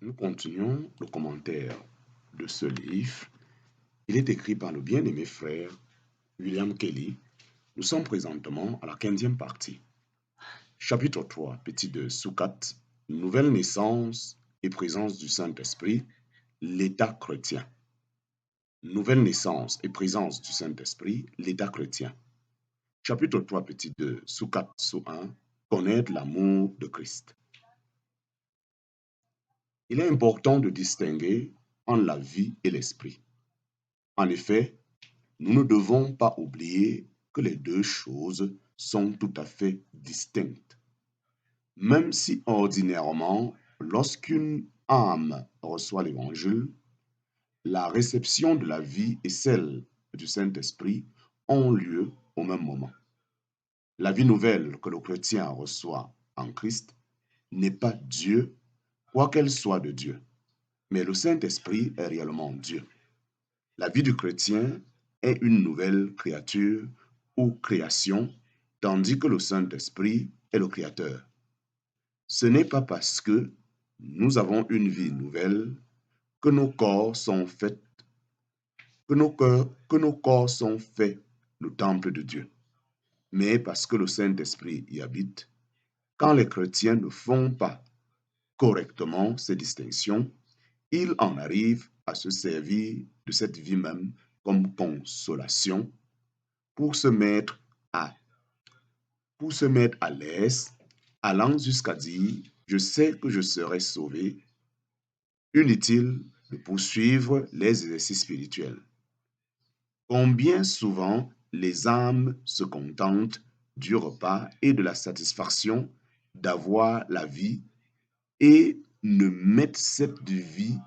Nous continuons le commentaire de ce livre. Il est écrit par le bien-aimé frère William Kelly. Nous sommes présentement à la 15e partie. Chapitre 3, petit 2, Soukat, nouvelle naissance et présence du Saint-Esprit, l'état chrétien. Nouvelle naissance et présence du Saint-Esprit, l'état chrétien. Chapitre 3, petit 2, Soukat, sous 1, connaître l'amour de Christ. Il est important de distinguer entre la vie et l'esprit. En effet, nous ne devons pas oublier que les deux choses sont tout à fait distinctes. Même si ordinairement, lorsqu'une âme reçoit l'Évangile, la réception de la vie et celle du Saint-Esprit ont lieu au même moment. La vie nouvelle que le chrétien reçoit en Christ n'est pas Dieu, quoiqu'elle soit de Dieu, mais le Saint-Esprit est réellement Dieu. La vie du chrétien est une nouvelle créature ou création, tandis que le Saint-Esprit est le Créateur. Ce n'est pas parce que nous avons une vie nouvelle que nos corps sont faits, que nos corps sont faits le temple de Dieu, mais parce que le Saint-Esprit y habite. Quand les chrétiens ne font pas correctement ces distinctions, ils en arrivent à se servir de cette vie même comme consolation pour se mettre à, l'aise, allant jusqu'à dire, je sais que je serai sauvé. Inutile de poursuivre les exercices spirituels. Combien souvent les âmes se contentent du repas et de la satisfaction d'avoir la vie et ne mettent cette vie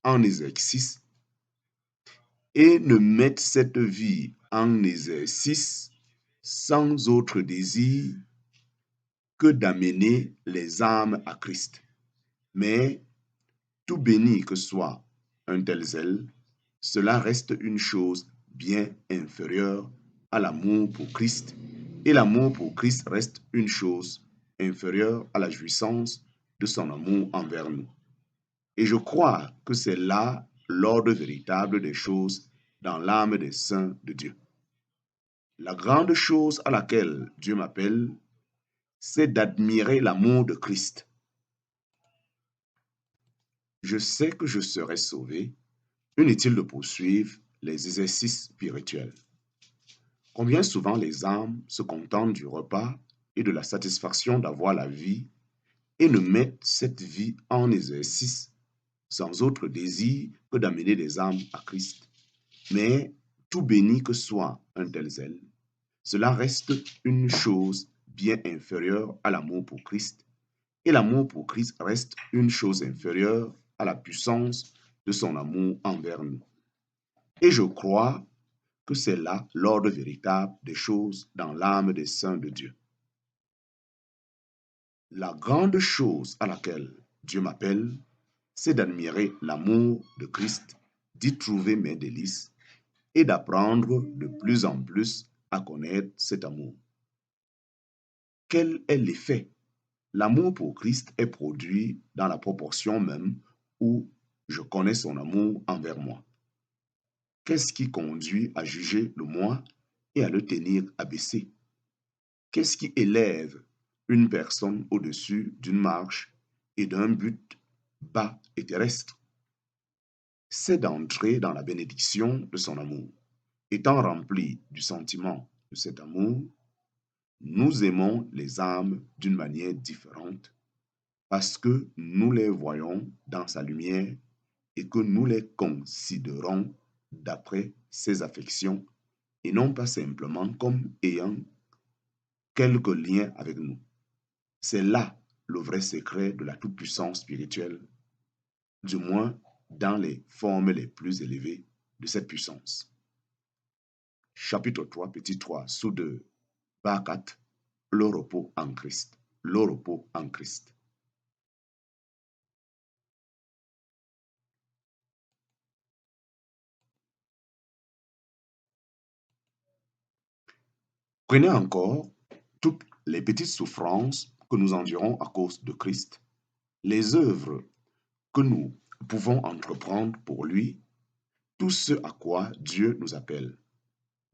en exercice sans autre désir que d'amener les âmes à Christ. Mais tout béni que soit un tel zèle, cela reste une chose bien inférieure à l'amour pour Christ, et l'amour pour Christ reste une chose inférieure à la jouissance de son amour envers nous. Et je crois que c'est là l'ordre véritable des choses dans l'âme des saints de Dieu. La grande chose à laquelle Dieu m'appelle, c'est d'admirer l'amour de Christ. Je sais que je serai sauvé. Inutile de poursuivre les exercices spirituels. Combien souvent les âmes se contentent du repas et de la satisfaction d'avoir la vie et ne mettent cette vie en exercice sans autre désir que d'amener les âmes à Christ. Mais tout béni que soit un tel zèle, cela reste une chose bien inférieure à l'amour pour Christ, et l'amour pour Christ reste une chose inférieure à la puissance de son amour envers nous. Et je crois que c'est là l'ordre véritable des choses dans l'âme des saints de Dieu. La grande chose à laquelle Dieu m'appelle, c'est d'admirer l'amour de Christ, d'y trouver mes délices et d'apprendre de plus en plus à connaître cet amour. Quel est l'effet? L'amour pour Christ est produit dans la proportion même où je connais son amour envers moi. Qu'est-ce qui conduit à juger le moi et à le tenir abaissé? Qu'est-ce qui élève une personne au-dessus d'une marche et d'un but bas et terrestre? C'est d'entrer dans la bénédiction de son amour. Étant remplis du sentiment de cet amour, nous aimons les âmes d'une manière différente parce que nous les voyons dans sa lumière et que nous les considérons d'après ses affections et non pas simplement comme ayant quelques liens avec nous. C'est là le vrai secret de la toute-puissance spirituelle, du moins dans les formes les plus élevées de cette puissance. Chapitre 3, petit 3, sous 2, bas 4, le repos en Christ. Le repos en Christ. Prenez encore toutes les petites souffrances que nous endurons à cause de Christ, les œuvres que nous pouvons entreprendre pour lui tout ce à quoi Dieu nous appelle.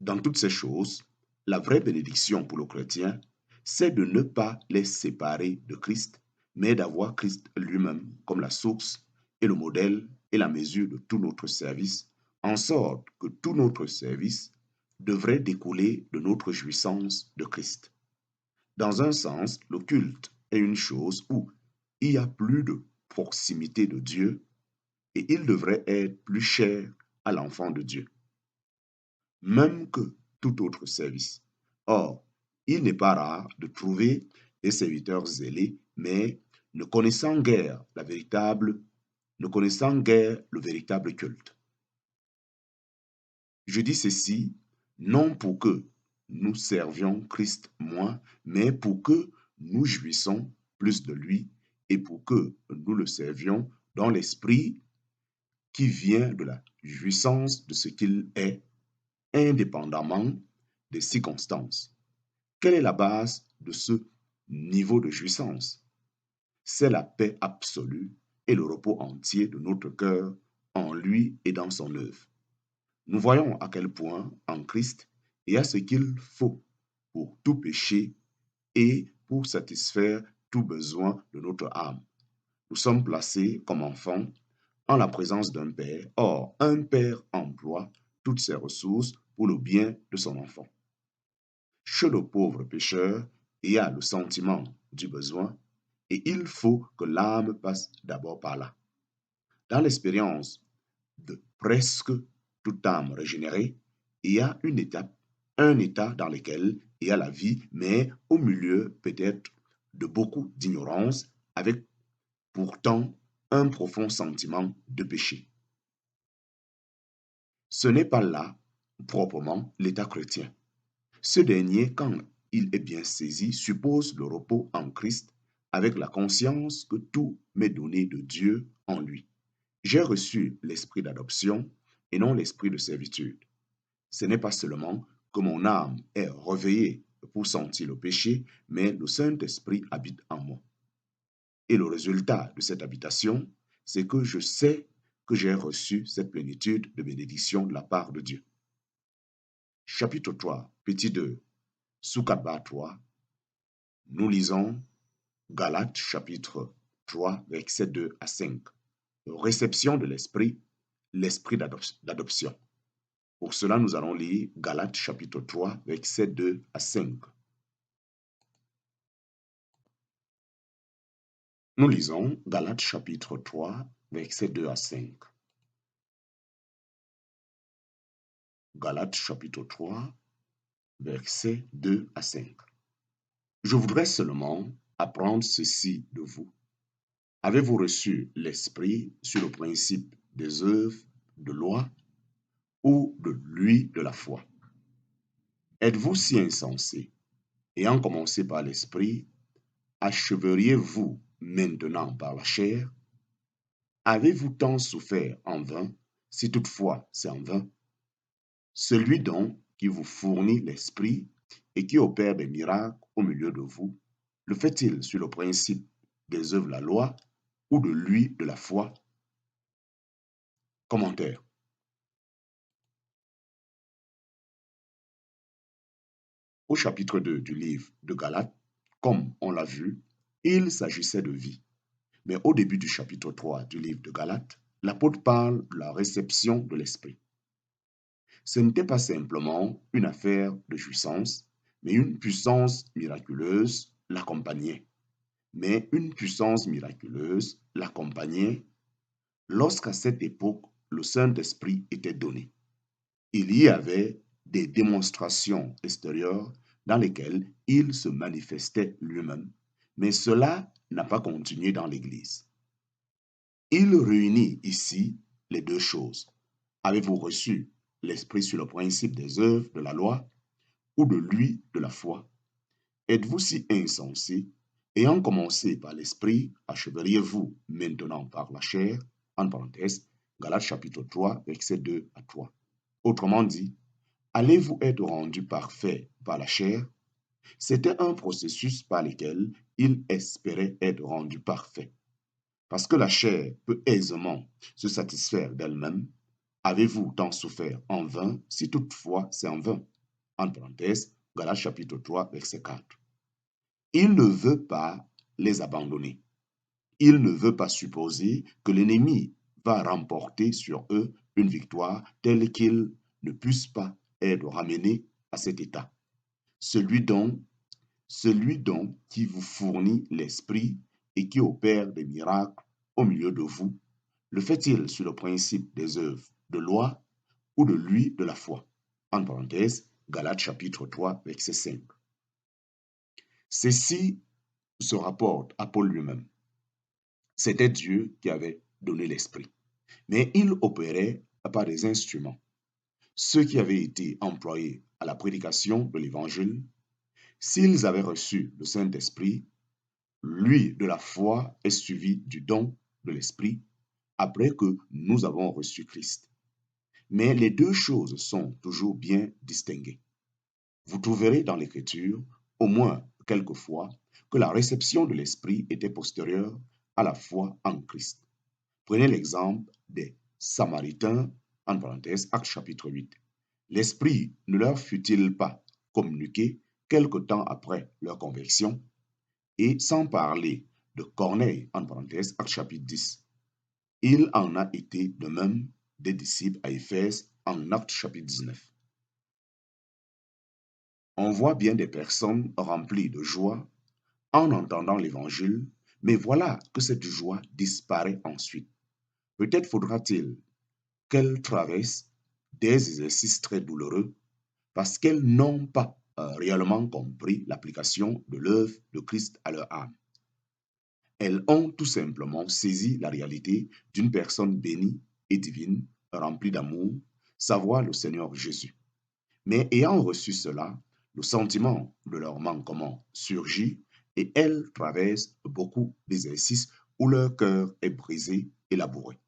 Dans toutes ces choses, la vraie bénédiction pour le chrétien, c'est de ne pas les séparer de Christ, mais d'avoir Christ lui-même comme la source et le modèle et la mesure de tout notre service, en sorte que tout notre service devrait découler de notre jouissance de Christ. Dans un sens, le culte est une chose où il y a plus de proximité de Dieu et il devrait être plus cher à l'enfant de Dieu, même que tout autre service. Or, il n'est pas rare de trouver des serviteurs zélés, mais ne connaissant guère le véritable culte. Je dis ceci non pour que nous servions Christ moins, mais pour que nous jouissons plus de lui et pour que nous le servions dans l'esprit qui vient de la jouissance de ce qu'il est, indépendamment des circonstances. Quelle est la base de ce niveau de jouissance? C'est la paix absolue et le repos entier de notre cœur en lui et dans son œuvre. Nous voyons à quel point en Christ il y a ce qu'il faut pour tout péché et pour satisfaire tout besoin de notre âme. Nous sommes placés comme enfants en la présence d'un père. Or, un père emploie toutes ses ressources pour le bien de son enfant. Chez le pauvre pécheur, il y a le sentiment du besoin et il faut que l'âme passe d'abord par là. Dans l'expérience de presque toute âme régénérée, il y a une étape, un état dans lequel il y a la vie, mais au milieu peut-être de beaucoup d'ignorance, avec pourtant un profond sentiment de péché. Ce n'est pas là proprement l'état chrétien. Ce dernier, quand il est bien saisi, suppose le repos en Christ avec la conscience que tout m'est donné de Dieu en lui. J'ai reçu l'esprit d'adoption et non l'esprit de servitude. Ce n'est pas seulement que mon âme est réveillée pour sentir le péché, mais le Saint-Esprit habite en moi. Et le résultat de cette habitation, c'est que je sais que j'ai reçu cette plénitude de bénédiction de la part de Dieu. Chapitre 3, petit 2, Soukaba 3, nous lisons Galates chapitre 3, versets 2 à 5. Réception de l'esprit, l'esprit d'adoption. Pour cela, nous allons lire Galates chapitre 3, versets 2 à 5. Nous lisons Galates chapitre 3, versets 2 à 5. Galates chapitre 3, versets 2 à 5. Je voudrais seulement apprendre ceci de vous. Avez-vous reçu l'esprit sur le principe des œuvres de loi ou de l'huile de la foi? Êtes-vous si insensé? Ayant commencé par l'esprit, acheveriez-vous maintenant par la chair? Avez-vous tant souffert en vain, si toutefois c'est en vain? Celui donc qui vous fournit l'esprit et qui opère des miracles au milieu de vous, le fait-il sur le principe des œuvres de la loi ou de l'huile de la foi? Commentaire. Au chapitre 2 du livre de Galates, comme on l'a vu, il s'agissait de vie. Mais au début du chapitre 3 du livre de Galates, l'apôtre parle de la réception de l'esprit. Ce n'était pas simplement une affaire de jouissance, mais une puissance miraculeuse l'accompagnait. Mais une puissance miraculeuse l'accompagnait lorsqu'à cette époque, le Saint-Esprit était donné. Il y avait des démonstrations extérieures dans lesquelles il se manifestait lui-même, mais cela n'a pas continué dans l'Église. Il réunit ici les deux choses. Avez-vous reçu l'Esprit sur le principe des œuvres de la loi ou de l'huile de la foi? Êtes-vous si insensé? Ayant commencé par l'Esprit, acheveriez-vous maintenant par la chair? En parenthèse, Galates chapitre 3, versets 2 à 3. Autrement dit, allez-vous être rendu parfait par la chair? C'était un processus par lequel il espérait être rendu parfait. Parce que la chair peut aisément se satisfaire d'elle-même, avez-vous tant souffert en vain, si toutefois c'est en vain? En parenthèse, Galates chapitre 3, verset 4. Il ne veut pas les abandonner. Il ne veut pas supposer que l'ennemi va remporter sur eux une victoire telle qu'ils ne puissent pas être ramenés à cet état. Celui dont qui vous fournit l'Esprit et qui opère des miracles au milieu de vous, le fait-il sur le principe des œuvres de loi ou de lui de la foi? En parenthèse, Galates chapitre 3, verset 5. Ceci se rapporte à Paul lui-même. C'était Dieu qui avait donné l'Esprit, mais il opérait par des instruments. Ceux qui avaient été employés à la prédication de l'Évangile, s'ils avaient reçu le Saint-Esprit, lui de la foi est suivi du don de l'Esprit après que nous avons reçu Christ. Mais les deux choses sont toujours bien distinguées. Vous trouverez dans l'Écriture, au moins quelquefois, que la réception de l'Esprit était postérieure à la foi en Christ. Prenez l'exemple des Samaritains, en parenthèse, Actes chapitre 8. L'Esprit ne leur fut-il pas communiqué quelque temps après leur conversion? Et sans parler de Corneille, en parenthèse, Actes chapitre 10. Il en a été de même des disciples à Éphèse, en Actes chapitre 19. On voit bien des personnes remplies de joie en entendant l'Évangile, mais voilà que cette joie disparaît ensuite. Peut-être faudra-t-il qu'elles traversent des exercices très douloureux parce qu'elles n'ont pas réellement compris l'application de l'œuvre de Christ à leur âme. Elles ont tout simplement saisi la réalité d'une personne bénie et divine, remplie d'amour, savoir le Seigneur Jésus. Mais ayant reçu cela, le sentiment de leur manquement surgit et elles traversent beaucoup d'exercices où leur cœur est brisé et labouré.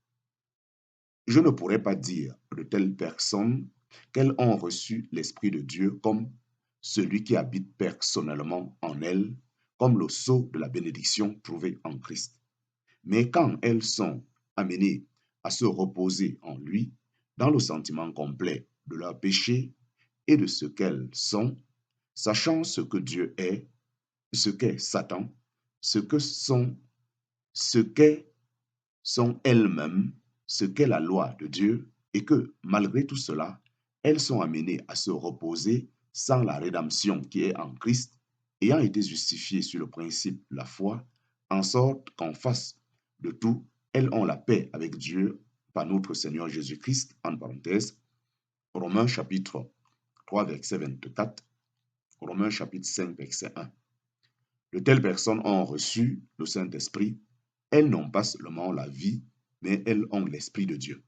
Je ne pourrais pas dire de telles personnes qu'elles ont reçu l'Esprit de Dieu comme celui qui habite personnellement en elles, comme le sceau de la bénédiction trouvé en Christ. Mais quand elles sont amenées à se reposer en lui, dans le sentiment complet de leur péché et de ce qu'elles sont, sachant ce que Dieu est, ce qu'est Satan, ce qu'est sont elles-mêmes, ce qu'est la loi de Dieu, et que malgré tout cela, elles sont amenées à se reposer sans la rédemption qui est en Christ, ayant été justifiées sur le principe de la foi, en sorte qu'en face de tout, elles ont la paix avec Dieu par notre Seigneur Jésus-Christ, en parenthèse, Romains chapitre 3, verset 24, Romains chapitre 5, verset 1. De telles personnes ont reçu le Saint-Esprit, elles n'ont pas seulement la vie, mais elles ont l'Esprit de Dieu.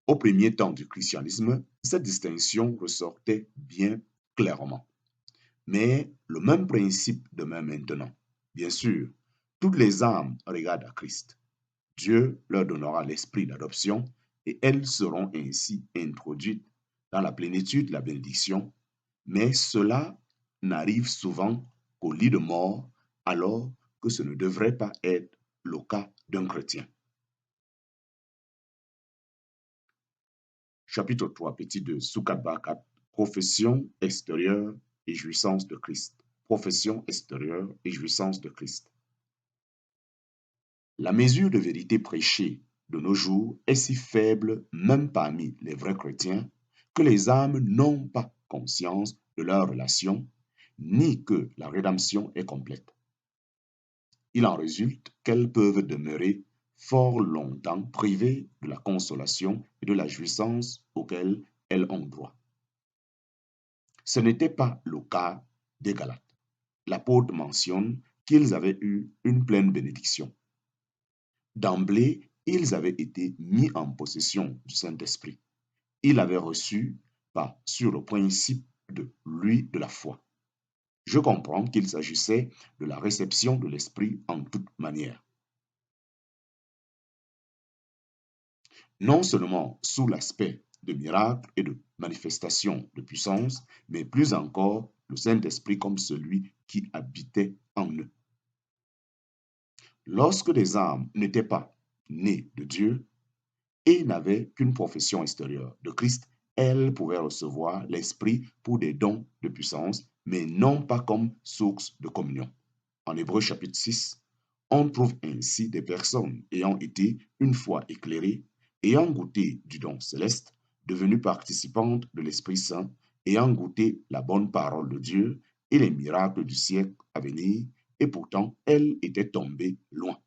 Au premier temps du christianisme, cette distinction ressortait bien clairement. Mais le même principe demeure maintenant. Bien sûr, toutes les âmes regardent à Christ. Dieu leur donnera l'esprit d'adoption et elles seront ainsi introduites dans la plénitude de la bénédiction, mais cela n'arrive souvent qu'au lit de mort, alors que ce ne devrait pas être le cas d'un chrétien. Chapitre 3, petit 2, Sukat Bakat, profession extérieure et jouissance de Christ. Profession extérieure et jouissance de Christ. La mesure de vérité prêchée de nos jours est si faible, même parmi les vrais chrétiens, que les âmes n'ont pas conscience de leur relation, ni que la rédemption est complète. Il en résulte qu'elles peuvent demeurer fort longtemps privées de la consolation et de la jouissance auxquelles elles ont droit. Ce n'était pas le cas des Galates. L'apôtre mentionne qu'ils avaient eu une pleine bénédiction. D'emblée, ils avaient été mis en possession du Saint-Esprit. Ils avaient reçu sur le principe de lui de la foi. Je comprends qu'il s'agissait de la réception de l'Esprit en toute manière. Non seulement sous l'aspect de miracles et de manifestations de puissance, mais plus encore le Saint-Esprit comme celui qui habitait en eux. Lorsque des âmes n'étaient pas nées de Dieu et n'avaient qu'une profession extérieure de Christ, elles pouvaient recevoir l'Esprit pour des dons de puissance, mais non pas comme source de communion. En Hébreux chapitre 6, on trouve ainsi des personnes ayant été une fois éclairées, ayant goûté du don céleste, devenues participantes de l'Esprit Saint, ayant goûté la bonne parole de Dieu et les miracles du siècle à venir, et pourtant elles étaient tombées loin.